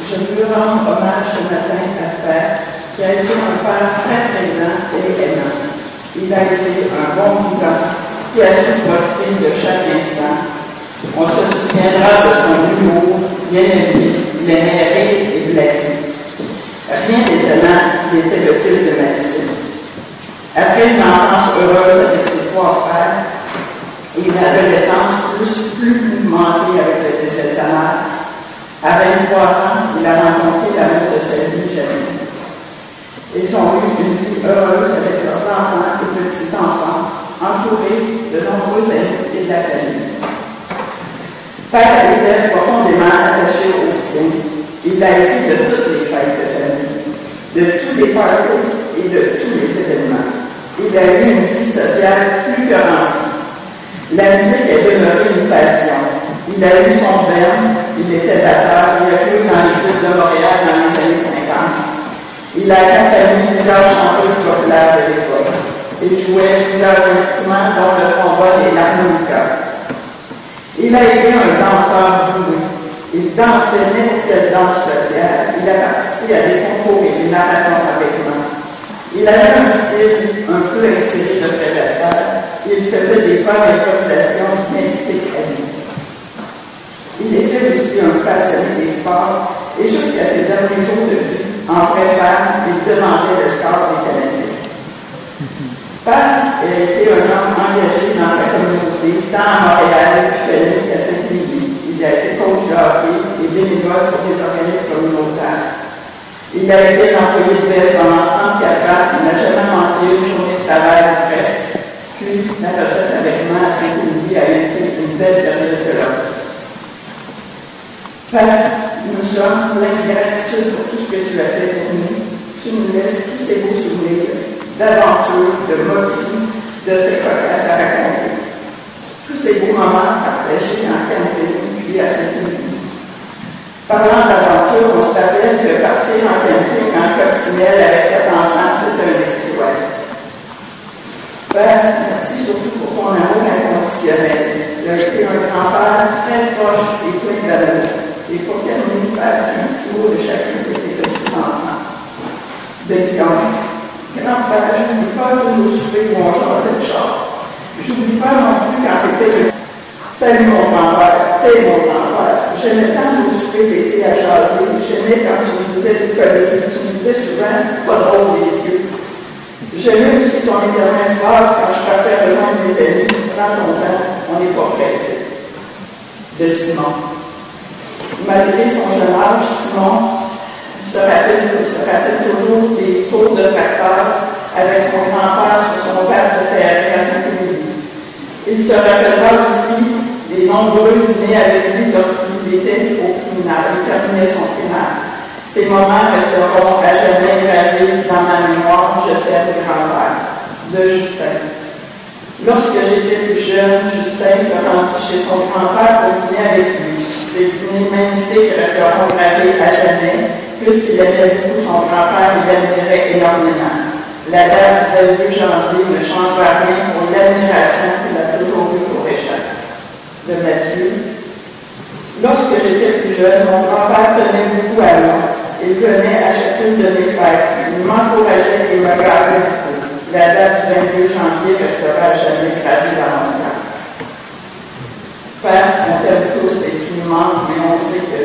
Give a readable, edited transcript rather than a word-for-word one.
Je veux rendre hommage ce matin à Père, qui a été un père très présent et aimant. Il a été un bon vivant, qui a su profiter de chaque instant. On se souviendra de son humour bien aimé, il aimait rire et blaguer. Rien d'étonnant, il était le fils de Maxime. Après une enfance heureuse avec ses trois frères, et une adolescence plus mouvementée avec le décès de sa mère, à 23 ans, il a rencontré l'amour de sa vie, Janine. Ils ont eu une vie heureuse avec leurs enfants et petits-enfants, entourés de nombreux amis et de la famille. Père était profondément attaché aux siens. Il a été de toutes les fêtes de famille, de tous les parties et de tous les événements. Il a eu une vie sociale plus que remplie. La musique est demeurée une passion. Il a eu son band, il était batteur, il a joué dans les clubs de Montréal dans les années 50. Il a accompagné plusieurs chanteuses populaires de l'époque. Il jouait plusieurs instruments, dont le trombone et l'harmonica. Il a été un danseur doué. Il dansait n'importe quelle danse sociale. Il a participé à des concours et des marathons avec moi. Il avait un style un peu inspiré de Fred Astaire. Il faisait des pas d'improvisation bien typiques à lui. Il était aussi un passionné des sports et jusqu'à ses derniers jours de vie, en prépa, il demandait le score des Canadiens. Père était un homme engagé dans sa communauté, tant à Montréal qu'à Saint-Émilie. Il a été coach de hockey et bénévole pour des organismes communautaires. Il a été employé de ville pendant 34 ans. Il n'a jamais manqué une journée de travail presque. Puis, la retraite avec moi à Saint-Émilie a été une belle période de l'homme. Père, nous sommes pleins de gratitude pour tout ce que tu as fait pour nous. Tu nous laisses tous ces beaux souvenirs d'aventures, de moqueries, de faits cocasses à raconter. Tous ces beaux moments partagés en camping puis à Saint-Émilie. Parlant d'aventure, on se rappelle que partir en camping en coccinelle avec 4 enfants, c'est un exploit. Père, merci surtout pour ton amour inconditionnel. Tu as été un grand-père très proche et plein d'amour. Et pour terminer, Père, un petit mot de chacun de tes petits-enfants. Bélion. Grand-père, je n'oublie pas de nos soupers où on jasait le char. Je n'oublie pas non plus quand tu étais le... Salut mon grand-père, t'es mon grand-père. J'aimais tant nos soupers d'été à jaser. J'aimais quand tu me disais de coller. Tu me disais souvent, c'est pas drôle les vieux. J'aimais aussi ton éternelle phrase quand je partais rejoindre mes amis. Prends ton temps, on n'est pas pressé. De Simon. Malgré son jeune âge, Simon se rappelle toujours des tours de tracteur avec son grand-père sur son vaste terrain à Saint-Émilie. Il se rappellera aussi des nombreux dîners avec lui lorsqu'il était au primaire, il terminait son primaire. Ces moments resteront à jamais gravés dans ma mémoire. Je t'aime, grand-père, de Justin. Lorsque j'étais plus jeune, Justin se rendit chez son grand-père pour dîner avec lui. Ces dîners magnifiques resteront gravés à jamais, puisqu'il aimait beaucoup son grand-père et l'admirait énormément. La date du 2 janvier ne changera rien pour l'admiration qu'il a toujours eue pour Richard. De Mathieu. Lorsque j'étais plus jeune, mon grand-père tenait beaucoup à moi. Il venait à chacune de mes fêtes. Il m'encourageait et me gardait beaucoup. La date du 22 janvier restera à jamais gravée dans mon cœur. Père, on t'aime tous et tu nous manques, mais on sait que